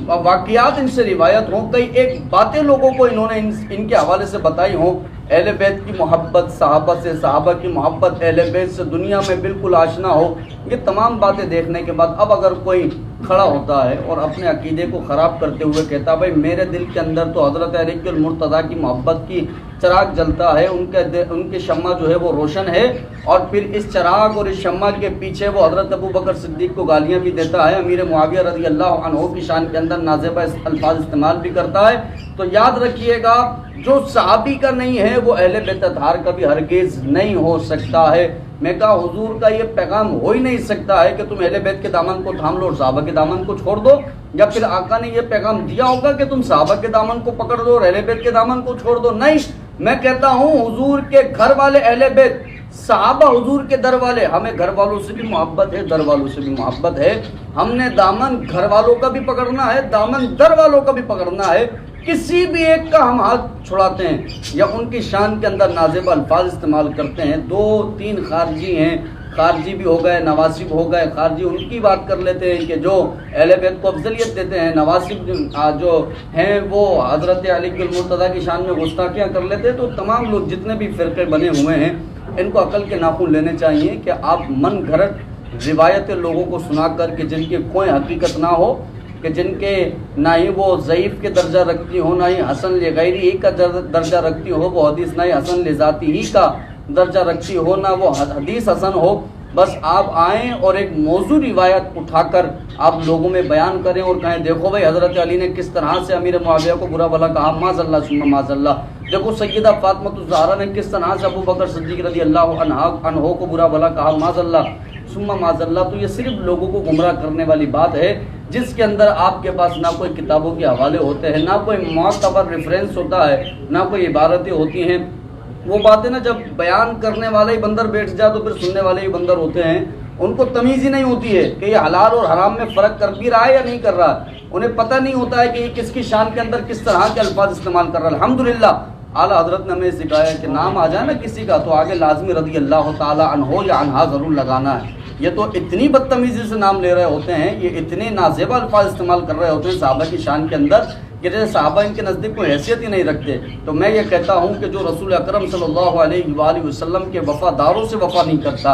واقعات ان سے روایت ہوں، کئی ایک باتیں لوگوں کو انہوں نے ان کے حوالے سے بتائی ہوں، اہل بیت کی محبت صحابہ سے، صحابہ کی محبت اہل بیت سے دنیا میں بالکل آشنا ہو، یہ تمام باتیں دیکھنے کے بعد اب اگر کوئی کھڑا ہوتا ہے اور اپنے عقیدے کو خراب کرتے ہوئے کہتا بھائی میرے دل کے اندر تو حضرت علی المرتضیٰ کی محبت کی چراغ جلتا ہے، ان کے شمع جو ہے وہ روشن ہے، اور پھر اس چراغ اور اس شمع کے پیچھے وہ حضرت ابو بکر صدیق کو گالیاں بھی دیتا ہے، امیر معاویہ رضی اللہ عنہ کی شان کے اندر نازیبہ الفاظ استعمال بھی کرتا ہے، تو یاد رکھیے گا جو صحابی کا نہیں ہے وہ اہل بیت اطہار کا بھی ہرگز نہیں ہو سکتا ہے۔ میں کہا حضور کا یہ پیغام ہو ہی نہیں سکتا ہے کہ تم اہل بیت کے دامن کو تھام لو اور صحابہ کے دامن کو چھوڑ دو، یا پھر آقا نے یہ پیغام دیا ہوگا کہ تم صحابہ کے دامن کو پکڑ دو اور اہل بیت کے دامن کو چھوڑ دو، نہیں، میں کہتا ہوں حضور کے گھر والے اہل بیت، صحابہ حضور کے در والے، ہمیں گھر والوں سے بھی محبت ہے، در والوں سے بھی محبت ہے، ہم نے دامن گھر والوں کا بھی پکڑنا ہے، دامن در والوں کا بھی پکڑنا ہے، کسی بھی ایک کا ہم ہاتھ چھڑاتے ہیں یا ان کی شان کے اندر نازیبہ الفاظ استعمال کرتے ہیں، 2-3 خارجی ہیں، خارجی بھی ہو گئے، نواسب ہو گئے، خارجی ان کی بات کر لیتے ہیں کہ جو اہل بیت کو افضلیت دیتے ہیں، نواسب جو ہیں وہ حضرت علی المرتضیٰ کی شان میں گستاخیاں کر لیتے ہیں، تو تمام لوگ جتنے بھی فرقے بنے ہوئے ہیں ان کو عقل کے ناخن لینے چاہیے کہ آپ من گھڑت روایتیں لوگوں کو سنا کر کے جن کی کوئی حقیقت نہ ہو، کہ جن کے نہ ہی وہ ضعیف کے درجہ رکھتی ہو، نہ ہی حسن لغیری ہی کا درجہ رکھتی ہو وہ حدیث، نہ ہی حسن لذاتی ہی کا درجہ رکھتی ہو، نہ وہ حدیث حسن ہو، بس آپ آئیں اور ایک موضوع روایت اٹھا کر آپ لوگوں میں بیان کریں اور کہیں دیکھو بھائی حضرت علی نے کس طرح سے امیر معاویہ کو برا بھلا کہا، معاذ اللہ ثم معاذ اللہ، دیکھو سیدہ فاطمہ الزہرا نے کس طرح سے ابو بکر صدیق رضی اللہ عنہ کو برا بھلا کہا، معاذ اللہ ثم معاذ اللہ۔ تو یہ صرف لوگوں کو گمراہ کرنے والی بات ہے جس کے اندر آپ کے پاس نہ کوئی کتابوں کے حوالے ہوتے ہیں، نہ کوئی معتبر ریفرنس ہوتا ہے، نہ کوئی عبارتیں ہوتی ہیں۔ وہ باتیں نا جب بیان کرنے والا ہی بندر بیٹھ جائے تو پھر سننے والے ہی بندر ہوتے ہیں، ان کو تمیز ہی نہیں ہوتی ہے کہ یہ حلال اور حرام میں فرق کر بھی رہا ہے یا نہیں کر رہا، انہیں پتہ نہیں ہوتا ہے کہ یہ کس کی شان کے اندر کس طرح کے الفاظ استعمال کر رہا ہے۔ الحمدللہ اعلیٰ حضرت نے ہمیں سکھایا کہ نام آ جائے نا کسی کا تو آگے لازمی رضی اللہ تعالی عنہ یا عنہا ضرور لگانا ہے۔ یہ تو اتنی بدتمیزی سے نام لے رہے ہوتے ہیں، یہ اتنے نازیبہ الفاظ استعمال کر رہے ہوتے ہیں صحابہ کی شان کے اندر کہ جیسے صحابہ ان کے نزدیک کوئی حیثیت ہی نہیں رکھتے۔ تو میں یہ کہتا ہوں کہ جو رسول اکرم صلی اللہ علیہ وآلہ وسلم کے وفاداروں سے وفا نہیں کرتا،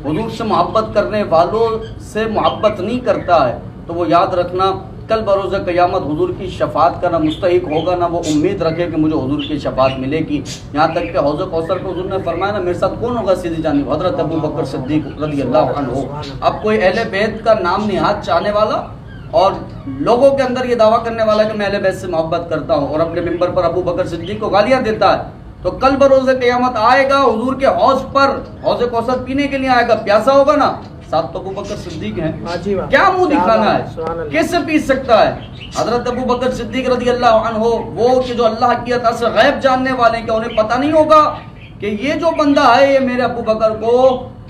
حضور سے محبت کرنے والوں سے محبت نہیں کرتا ہے، تو وہ یاد رکھنا کل بروز قیامت حضور کی شفاعت کا نہ مستحق ہوگا، نہ وہ امید رکھے کہ مجھے حضور کی شفاعت ملے گی۔ یہاں تک کہ حوض کوثر کو حضور نے فرمایا نا میرے ساتھ کون ہوگا سیدھی جانب، حضرت ابو بکر صدیق رضی اللہ عنہ۔ اب کوئی اہل بیت کا نام نہاد چاہنے والا اور لوگوں کے اندر یہ دعویٰ کرنے والا کہ میں اہل بیت سے محبت کرتا ہوں اور اپنے ممبر پر ابو بکر صدیق کو گالیاں دیتا ہے، تو کل بروز قیامت آئے گا حضور کے حوض پر، حوض کوثر پینے کے لیے آئے گا، پیاسا ہوگا نا، ساتھ تو ابو بکر صدیق ہیں، کیا منہ دکھانا ہے، کیسے پی سکتا ہے؟ حضرت ابو بکر صدیق رضی اللہ عنہ وہ کہ جو اللہ کی عطا سے غیب جاننے والے ہیں، کہ انہیں پتہ نہیں ہوگا کہ یہ جو بندہ ہے یہ میرے ابو بکر کو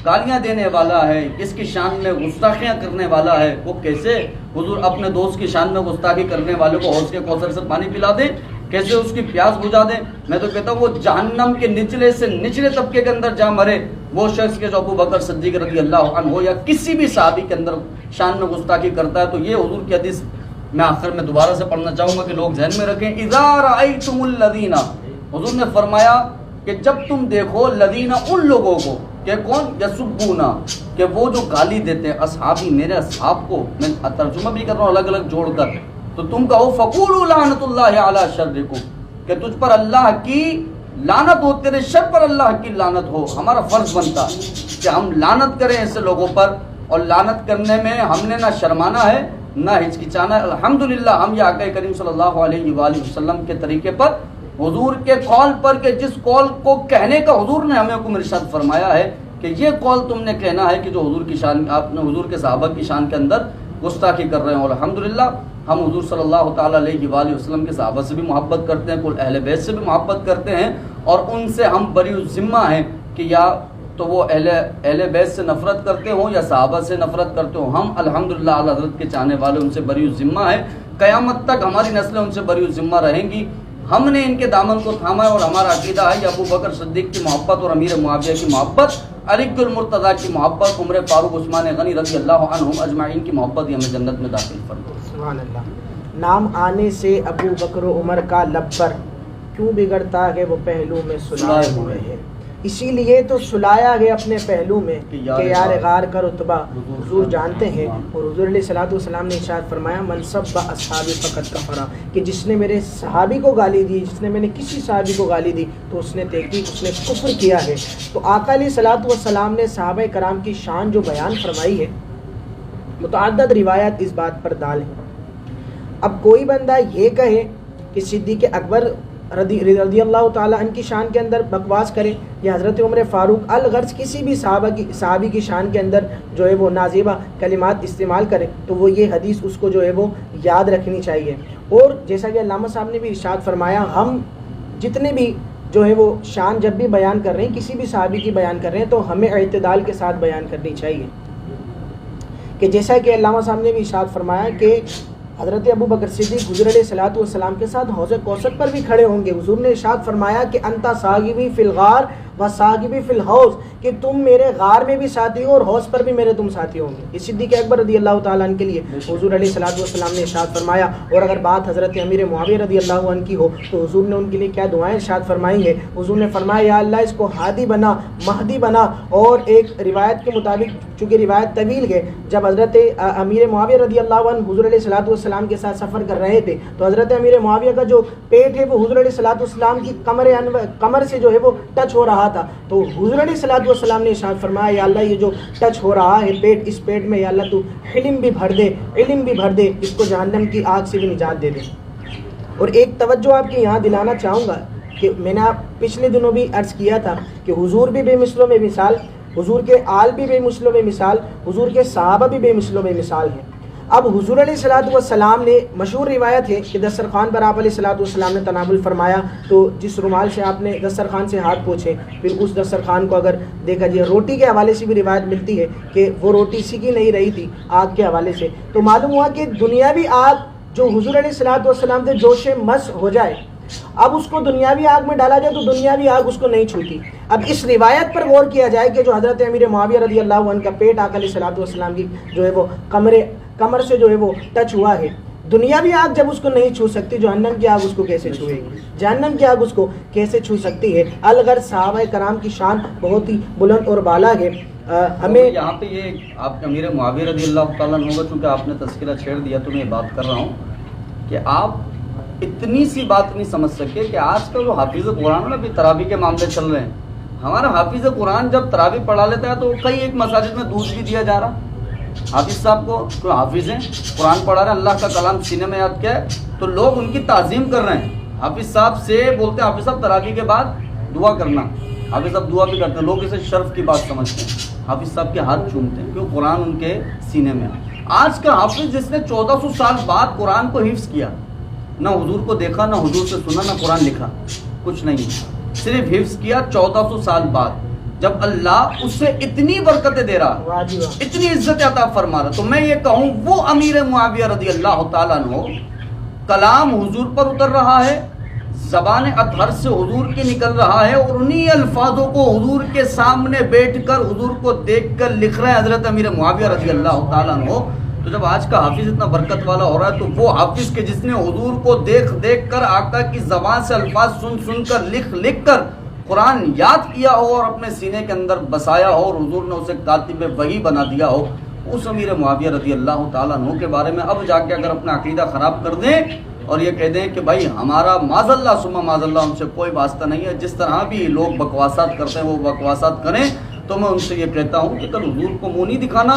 گالیاں دینے والا ہے، اس کی شان میں گستاخیاں کرنے والا ہے، وہ کیسے حضور اپنے دوست کی شان میں گستاخی کرنے والے کو حوض کے کوثر سے پانی پلا دیں، کیسے اس کی پیاس بجھا دیں؟ میں تو کہتا ہوں وہ جہنم کے نچلے سے نچلے طبقے کے اندر جا مرے وہ شخص کے جو ابو بکر صدیق رضی اللہ عنہ یا کسی بھی صحابی کے اندر شان میں گستاخی کرتا ہے۔ تو یہ حضور کی حدیث میں آخر میں دوبارہ سے پڑھنا چاہوں گا کہ لوگ ذہن میں رکھیں، اذا رأیتم الذین، حضور نے فرمایا کہ جب تم دیکھو الذین ان لوگوں کو، کہ کون، یسبونا، کہ وہ جو گالی دیتے ہیں اصحابی میرے اصحاب کو، میں ترجمہ بھی کر رہا ہوں الگ الگ جوڑ کر، تو تم کہو فقولوا لعنت اللہ علی شرکم، کہ تجھ پر اللہ کی لعنت ہو، تیرے شر پر اللہ کی لعنت ہو۔ ہمارا فرض بنتا کہ ہم لعنت کریں ایسے لوگوں پر، اور لعنت کرنے میں ہم نے نہ شرمانا ہے نہ ہچکچانا ہے۔ الحمدللہ ہم یہ آقا کریم صلی اللہ علیہ وآلہ وسلم کے طریقے پر، حضور کے قول پر، کہ جس قول کو کہنے کا حضور نے ہمیں حکم ارشاد فرمایا ہے کہ یہ قول تم نے کہنا ہے کہ جو حضور کی شان، آپ نے حضور کے صحابہ کی شان کے اندر گستاخی کر رہے ہیں. اور الحمدللہ ہم حضور صلی اللہ تعالیٰ علیہ وآلہ وسلم کے صحابہ سے بھی محبت کرتے ہیں, کل اہل بیت سے بھی محبت کرتے ہیں, اور ان سے ہم بری الذمہ ہیں کہ یا تو وہ اہل بیت سے نفرت کرتے ہوں یا صحابہ سے نفرت کرتے ہوں. ہم الحمدللہ اعلیٰ حضرت کے چاہنے والے ان سے بری الذمہ ہیں. قیامت تک ہماری نسلیں ان سے بری الذمہ رہیں گی. ہم نے ان کے دامن کو تھاما ہے اور ہمارا عقیدہ ہے کہ ابو بکر صدیق کی محبت اور امیر معاویہ کی محبت, علی المرتضیٰ کی محبت, عمر فاروق, عثمان غنی رضی اللہ عنہم اجمعین کی محبت, یہ ہمیں جنت میں داخل فرمائے. سبحان اللہ. نام آنے سے ابو بکر و عمر کا لب پر کیوں بگڑتا ہے وہ پہلو میں سلائے ہوئے ہیں. اسی لیے تو سلایا گیا اپنے پہلو میں کہ یار غار کا رتبہ حضور جانتے ہیں. اور حضور علیہ الصلوۃ والسلام نے ارشاد فرمایا من سب اصحابی فقط کفر, کہ جس نے میرے صحابی کو گالی دی, جس نے میں نے کسی صحابی کو گالی دی تو اس نے تحقیق اس نے کفر کیا ہے. تو آقا علیہ الصلوۃ والسلام نے صحابہ کرام کی شان جو بیان فرمائی ہے, متعدد روایات اس بات پر دال ہیں. اب کوئی بندہ یہ کہے کہ صدیق اکبر رضی اللہ تعالیٰ عنہ کی شان کے اندر بکواس کرے, یا حضرت عمر فاروق الغرض کسی بھی صحابی کی شان کے اندر جو ہے وہ نازیبہ کلمات استعمال کرے, تو وہ یہ حدیث اس کو جو ہے وہ یاد رکھنی چاہیے. اور جیسا کہ علامہ صاحب نے بھی ارشاد فرمایا, ہم جتنے بھی جو ہے وہ شان جب بھی بیان کر رہے ہیں, کسی بھی صحابی کی بیان کر رہے ہیں, تو ہمیں اعتدال کے ساتھ بیان کرنی چاہیے. کہ جیسا کہ علامہ صاحب نے بھی ارشاد فرمایا کہ حضرت ابو بکر صدیق حضور علیہ الصلوۃ والسلام کے ساتھ حوض کوثر پر بھی کھڑے ہوں گے. حضور نے ارشاد فرمایا کہ انتا صاحبی فی الغار و صاحبی فی الحوض, کہ تم میرے غار میں بھی ساتھی ہو اور حوض پر بھی میرے تم ساتھی ہوں گے. یہ صدیق اکبر رضی اللہ تعالیٰ عنہ کے لیے حضور علیہ الصلوۃ والسلام نے ارشاد فرمایا. اور اگر بات حضرت امیر معاویہ رضی اللہ عنہ کی ہو تو حضور نے ان کے لیے کیا دعائیں ارشاد فرمائی ہیں. حضور نے فرمایا یا اللہ اس کو ہادی بنا, مہدی بنا. اور ایک روایت کے مطابق, چونکہ روایت طویل ہے, جب حضرت امیر معاویہ رضی اللہ عنہ حضور علیہ الصلوۃ والسلام کے ساتھ سفر کر رہے تھے, تو حضرت امیر معاویہ کا جو پیٹ ہے وہ حضور علیہ الصلوۃ والسلام کی کمر سے جو ہے وہ ٹچ ہو رہا تھا. تو حضور علیہ الصلوۃ والسلام نے ارشاد فرمایا یا اللہ یہ جو ٹچ ہو رہا ہے پیٹ, اس پیٹ میں یا اللہ تو علم بھی بھر دے, علم بھی بھر دے, اس کو جہنم کی آگ سے بھی نجات دے دے. اور ایک توجہ آپ کے یہاں دلانا چاہوں گا کہ میں نے پچھلے دنوں بھی عرض کیا تھا کہ حضور بھی بے مثل و بے مثال, حضور کے آل بھی بے مثل و بے مثال, حضور کے صحابہ بھی بے مثل و بے مثال ہیں. اب حضور علیہ الصلوۃ والسلام نے, مشہور روایت ہے کہ دسترخوان پر آپ علیہ الصلوۃ والسلام نے تناول فرمایا, تو جس رومال سے آپ نے دسترخوان سے ہاتھ پوچھے, پھر اس دسترخوان کو اگر دیکھا جائے, روٹی کے حوالے سے بھی روایت ملتی ہے کہ وہ روٹی سیکی نہیں رہی تھی آگ کے حوالے سے. تو معلوم ہوا کہ دنیاوی آگ جو حضور علیہ الصلوۃ والسلام سے جوش مس ہو جائے, اب اس کو دنیاوی آگ میں ڈالا جائے تو دنیاوی آگ اس کو نہیں چھوتی. اب اس روایت پر غور کیا جائے کہ جو حضرت امیر معاویہ رضی اللہ عنہ کا پیٹ آقا علیہ الصلوۃ والسلام کی جو ہے وہ کمر سے جو ہے وہ ٹچ ہوا ہے, دنیاوی آگ جب اس کو نہیں چھو سکتی, جہنم کی آگ اس کو کیسے چھوئے گی, جہنم کی آگ اس کو کیسے چھو سکتی ہے. الغرض صحابہ کرام کی شان بہت ہی بلند اور بالا ہے. ہمیں یہاں پہ یہ آپ امیر معاویہ رضی اللہ تعالیٰ عنہ ہوگا, چونکہ آپ نے تذکرہ چھیڑ دیا تو میں یہ بات کر رہا ہوں کہ آپ اتنی سی بات نہیں سمجھ سکے کہ آج کل جو حافظ قرآن میں بھی تراویح کے معاملے چل رہے ہیں. ہمارا حافظ قرآن جب تراویح پڑھا لیتا ہے تو کئی ایک مساجد میں دودھ بھی دیا جا رہا. حافظ صاحب کو کوئی حافظ ہیں, قرآن پڑھا رہے ہیں, اللہ کا کلام سینے میں یاد کیا ہے, تو لوگ ان کی تعظیم کر رہے ہیں. حافظ صاحب سے بولتے ہیں حافظ صاحب تراویح کے بعد دعا کرنا, حافظ صاحب دعا بھی کرتے ہیں. لوگ اسے شرف کی بات سمجھتے ہیں, حافظ صاحب کے ہاتھ چومتے ہیں, کیوں قرآن ان کے سینے میں. آج کا حافظ جس نے 1400 سال بعد قرآن کو حفظ کیا, نہ حضور کو دیکھا, نہ حضور سے سنا, نہ قرآن لکھا, کچھ نہیں, صرف حفظ کیا 1400 سال بعد, جب اللہ اس سے اتنی برکتیں دے رہا, اتنی عزت عطا فرما رہا. تو میں یہ کہوں وہ امیر معاویہ رضی اللہ تعالیٰ عنہ, کلام حضور پر اتر رہا ہے, زبان اطہر سے حضور کی نکل رہا ہے, اور انہی الفاظوں کو حضور کے سامنے بیٹھ کر حضور کو دیکھ کر لکھ رہے ہیں حضرت امیر معاویہ رضی اللہ تعالیٰ عنہ. تو جب آج کا حافظ اتنا برکت والا ہو رہا ہے, تو وہ حافظ کے جس نے حضور کو دیکھ دیکھ کر, آقا کی زبان سے الفاظ سن سن کر, لکھ لکھ کر قرآن یاد کیا ہو اور اپنے سینے کے اندر بسایا ہو, اور حضور نے اسے کاتب وحی بنا دیا ہو, اس امیر معاویہ رضی اللہ تعالیٰ عنہ کے بارے میں اب جا کے اگر اپنا عقیدہ خراب کر دیں اور یہ کہہ دیں کہ بھائی ہمارا معاذ اللہ ثم معاذ اللہ ان سے کوئی واسطہ نہیں ہے, جس طرح بھی لوگ بکواسات کرتے ہیں وہ بکواسات کریں, تو میں ان سے یہ کہتا ہوں کہ کل حضور کو منہ نہیں دکھانا.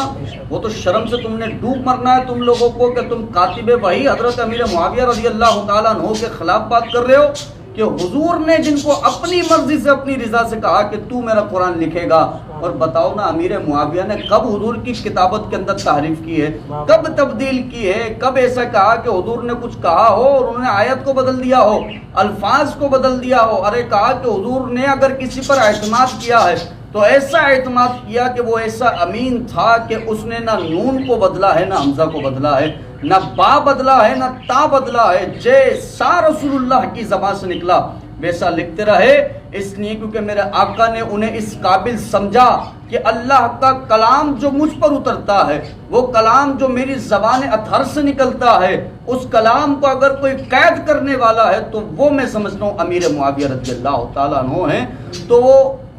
وہ تو شرم سے تم نے ڈوب مرنا ہے تم لوگوں کو کہ تم کاتب وحی حضرت امیر معاویہ رضی اللہ تعالیٰ عنہ کے خلاف بات کر رہے ہو. کہ حضور نے جن کو اپنی مرضی سے اپنی رضا سے کہا کہ تو میرا قرآن لکھے گا، اور بتاؤ نا امیر معاویہ نے کب حضور کی کتابت کے اندر تحریف کی ہے، کب تبدیل کی ہے، کب ایسا کہا کہ حضور نے کچھ کہا ہو اور انہوں نے آیت کو بدل دیا ہو، الفاظ کو بدل دیا ہو. ارے کہا کہ حضور نے اگر کسی پر اعتماد کیا ہے تو ایسا اعتماد کیا کہ وہ ایسا امین تھا کہ اس نے نہ نون کو بدلا ہے نہ حمزہ کو بدلا ہے، نہ با بدلا ہے نہ تا بدلا ہے، جیسا رسول اللہ کی زبان سے نکلا ویسا لکھتے رہے. اس لیے کیونکہ میرے آقا نے انہیں اس قابل سمجھا کہ اللہ کا کلام جو مجھ پر اترتا ہے، وہ کلام جو میری زبان اطہر سے نکلتا ہے، اس کلام کو اگر کوئی قید کرنے والا ہے تو وہ میں سمجھتا ہوں امیر معاویہ رضی اللہ تعالیٰ عنہ ہیں. تو وہ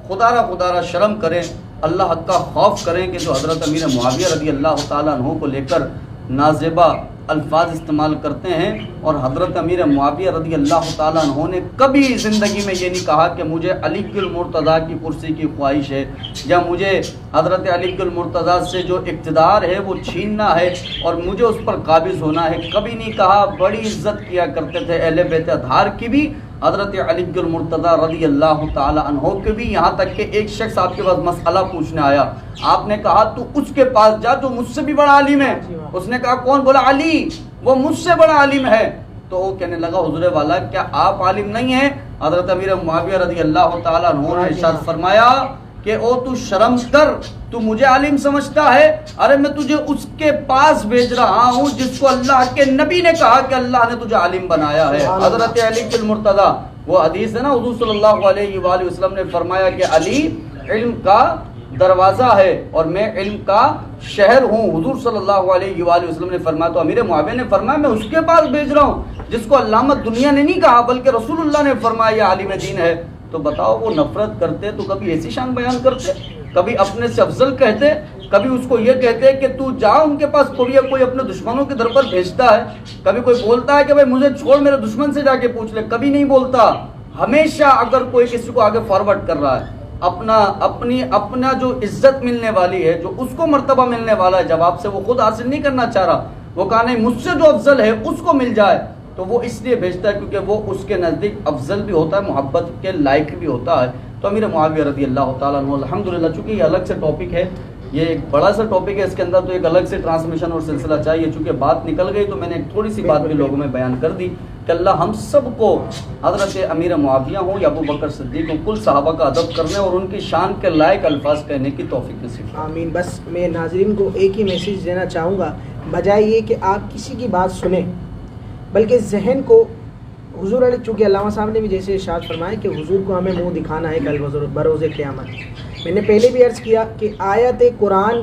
خدا را شرم کریں، اللہ کا خوف کریں کہ جو حضرت امیر معاویہ رضی اللہ تعالیٰ عنہ کو لے کر نازیبا الفاظ استعمال کرتے ہیں. اور حضرت امیر معاویہ رضی اللہ تعالیٰ عنہ نے کبھی زندگی میں یہ نہیں کہا کہ مجھے علی المرتضیٰ کی کرسی کی خواہش ہے یا مجھے حضرت علی المرتضیٰ سے جو اقتدار ہے وہ چھیننا ہے اور مجھے اس پر قابض ہونا ہے، کبھی نہیں کہا. بڑی عزت کیا کرتے تھے اہل بیت اطہار کی بھی، حضرت علی المرتضیٰ رضی اللہ تعالی عنہ کے بھی. یہاں تک کہ ایک شخص آپ کے پاس مسئلہ پوچھنے آیا، آپ نے کہا تو اس کے پاس جا جو مجھ سے بھی بڑا عالم ہے. اس نے کہا کون؟ بولا علی، وہ مجھ سے بڑا عالم ہے. تو وہ کہنے لگا حضور والا کیا آپ عالم نہیں ہیں؟ حضرت امیر معاویہ رضی اللہ تعالی عنہ نے ارشاد فرمایا کہ او تو شرم کر، تو مجھے عالم سمجھتا ہے؟ ارے میں تجھے اس کے پاس بھیج رہا ہوں جس کو اللہ کے نبی نے کہا کہ اللہ نے تجھے عالم بنایا ہے، حضرت علی المرتضیٰ. وہ حدیث ہے نا، حضور صلی اللہ علیہ وآلہ وسلم نے فرمایا کہ علی علم کا دروازہ ہے اور میں علم کا شہر ہوں. حضور صلی اللہ علیہ وآلہ وسلم نے فرمایا. تو امیر معاویہ نے فرمایا میں اس کے پاس بھیج رہا ہوں جس کو علامہ دنیا نے نہیں کہا بلکہ رسول اللہ نے فرمایا یہ عالم دین ہے. تو بتاؤ وہ نفرت کرتے تو کبھی ایسی شان بیان کرتے، کبھی اپنے سے افضل کہتے، کبھی اس کو یہ کہتے کہ تو جا ان کے پاس، کوئی اپنے دشمنوں کے در پر بھیجتا ہے. کبھی کوئی بولتا ہے کہ بھائی مجھے چھوڑ میرے دشمن سے جا کے پوچھ لے، کبھی نہیں بولتا. ہمیشہ اگر کوئی کسی کو آگے فارورڈ کر رہا ہے، اپنا جو عزت ملنے والی ہے، جو اس کو مرتبہ ملنے والا ہے جواب سے، وہ خود حاصل نہیں کرنا چاہ رہا، وہ کہا نہیں مجھ سے جو افضل ہے اس کو مل جائے، تو وہ اس لیے بھیجتا ہے کیونکہ وہ اس کے نزدیک افضل بھی ہوتا ہے، محبت کے لائق بھی ہوتا ہے. تو امیر معاویہ رضی اللہ تعالیٰ عنہ الحمدللہ، چونکہ یہ الگ سے ٹاپک ہے، یہ ایک بڑا سا ٹاپک ہے، اس کے اندر تو ایک الگ سے ٹرانسمیشن اور سلسلہ چاہیے. چونکہ بات نکل گئی تو میں نے ایک تھوڑی سی بات بھی لوگوں میں بیان کر دی کہ اللہ ہم سب کو حضرت امیر معاویہ ہوں یا ابو بکر صدیق ہوں، کل صحابہ کا ادب کرنے اور ان کی شان کے لائق الفاظ کہنے کی توفیق نصیب. آمین. بس میں ناظرین کو ایک ہی میسیج دینا چاہوں گا، بجائے یہ کہ آپ کسی کی بات سنیں بلکہ ذہن کو حضور علیہ، چونکہ علامہ صاحب نے بھی جیسے ارشاد فرمایا کہ حضور کو ہمیں منہ دکھانا ہے کل بروز قیامت. میں نے پہلے بھی عرض کیا کہ آیت قرآن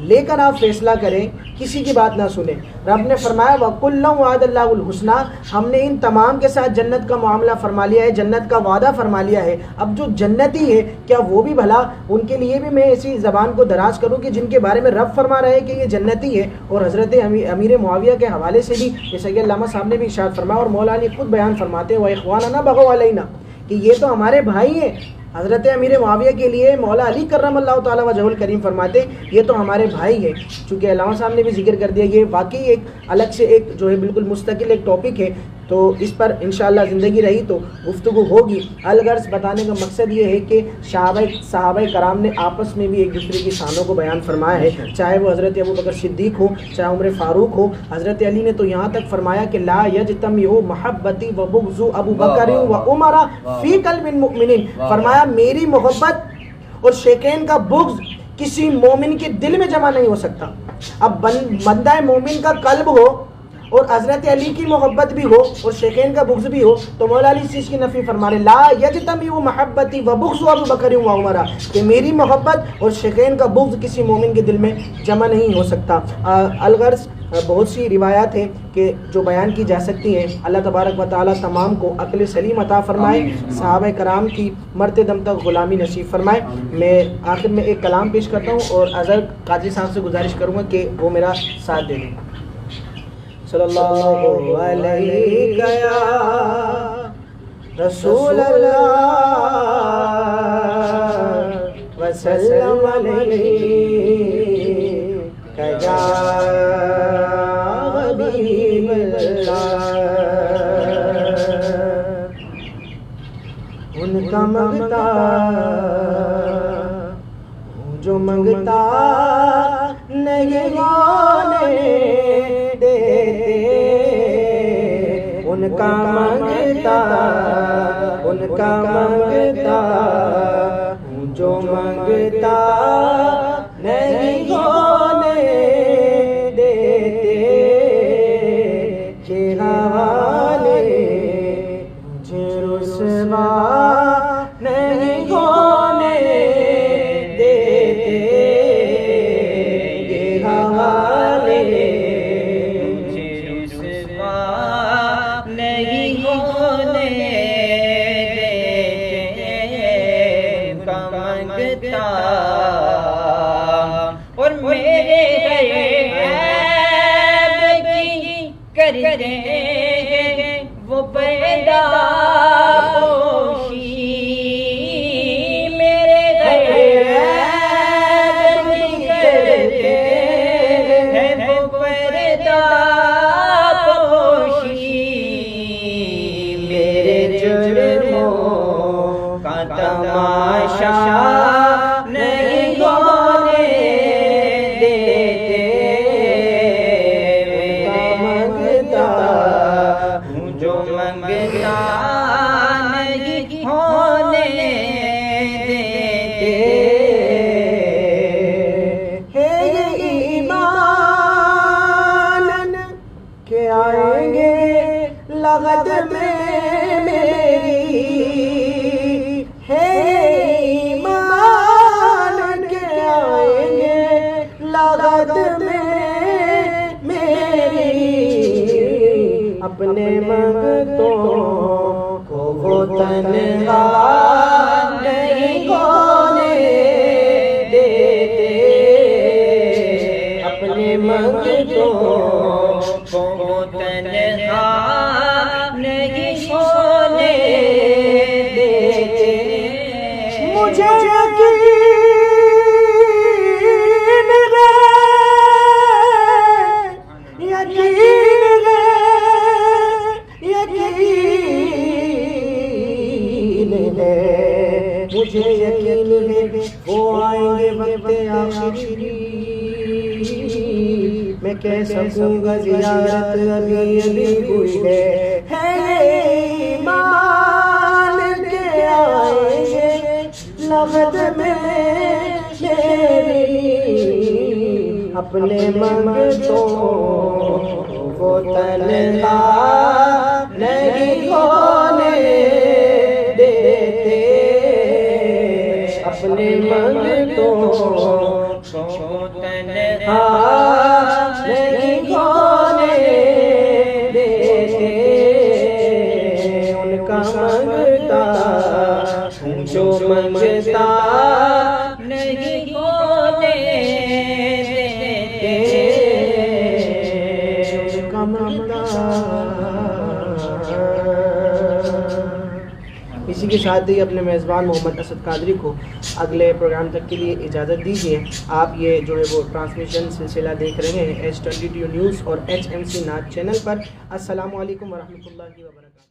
لے کر آپ فیصلہ کریں، کسی کی بات نہ سنیں. رب نے فرمایا وَكُلًّا وَعَدَ اللَّهُ الْحُسْنَىٰ، ہم نے ان تمام کے ساتھ جنت کا معاملہ فرما لیا ہے، جنت کا وعدہ فرما لیا ہے. اب جو جنتی ہے کیا وہ بھی بھلا ان کے لیے بھی میں ایسی زبان کو دراز کروں کہ جن کے بارے میں رب فرما رہے ہیں کہ یہ جنتی ہے. اور حضرت امیر معاویہ کے حوالے سے بھی جیسا کہ علامہ صاحب نے بھی ارشاد فرمایا اور مولا علی خود بیان فرماتے ہیں وَإِخْوَانَنَا بَغَوْا عَلَيْنَا، کہ یہ تو ہمارے بھائی ہیں. حضرت امیر معاویہ کے لیے مولا علی کرم اللہ تعالیٰ وجہ الکریم فرماتے یہ تو ہمارے بھائی ہیں. چونکہ علامہ صاحب نے بھی ذکر کر دیا، یہ واقعی ایک الگ سے ایک جو ہے بالکل مستقل ایک ٹاپک ہے، تو اس پر انشاءاللہ زندگی رہی تو گفتگو ہوگی. الغرض بتانے کا مقصد یہ ہے کہ صحابہ کرام نے آپس میں بھی ایک دوسرے کی شانوں کو بیان فرمایا ہے، چاہے وہ حضرت ابو بکر صدیق ہو، چاہے عمر فاروق ہو. حضرت علی نے تو یہاں تک فرمایا کہ لا یجتمع محبتی و بغض ابو بکر و عمر فی قلب مؤمن، فرمایا میری محبت اور شیخین کا بغض کسی مومن کے دل میں جمع نہیں ہو سکتا. اب بندہ مومن کا قلب ہو اور حضرت علی کی محبت بھی ہو اور شیخین کا بغض بھی ہو تو مولا علی اس چیز کی نفی فرما رہے لا یجتمع محبتی و بغض ابو بکر و عمر، کہ میری محبت اور شیخین کا بغض کسی مومن کے دل میں جمع نہیں ہو سکتا. الغرض بہت سی روایات ہیں کہ جو بیان کی جا سکتی ہیں. اللہ تبارک و تعالیٰ تمام کو عقل سلیم عطا فرمائے، صحابہ کرام کی مرتے دم تک غلامی نصیب فرمائے. میں آخر میں ایک کلام پیش کرتا ہوں اور اظہر قاضی صاحب سے گزارش کروں گا کہ وہ میرا ساتھ دے دیں. صلی اللہ علیہ یا رسول اللہ وسلم علیہ یا حبیب اللہ. منگتا جو منگتا نہیں ہونے دیتے، ان کا منگتا جو منگتا نہیں ہونے دیتے، کہ حوالے مجھے رسوا نہیں ہونے دیتے، یہ حوالے مجھے رسوا نہیں ہونے دیتے، کا منگتا اور میرے عیب کی کرتے ہیں وہ پیدا پوشی، میرے عیب کی کرتے ہیں وہ پیدا پوشی، میرے جرموں کا تماشا نہیں ہونے دیتے، میرے منگتا جو منگتا نہیں ہونے دیتے، ہے ایمان کہ آئیں گے لغت میں میری، ہے ایمان کہ آئیں گے لغت میں میری، اپنے منگتوں کو وہ تنہا نہیں ہونے دیتے، اپنے منگتوں کو تنہا نہیں ہونے دیتے، مجھے یقین ہے، مجھے یقین ہے وہ آئیں گے وقت آخری، میں کہہ سکوں گا زیارت ابھی ہوئی ہے ایمان کے آئیں گے لغت میں میری، اپنے منگتوں کو تنہا نہیں ہونے دیتے، اپنے منگتوں کو تنہا نہیں ہونے دیتے، ان کا منگتا جو منگتا نہیں ہونے دیتے، ان کا منگتا۔ اسی کے ساتھ ہی اپنے میزبان محمد اسد قادری کو اگلے پروگرام تک کے لیے اجازت دیجیے۔ آپ یہ جو ہے وہ ٹرانسمیشن سلسلہ دیکھ رہے ہیں H22 نیوز اور HMC نعت چینل پر۔ السلام علیکم ورحمۃ اللہ وبرکاتہ۔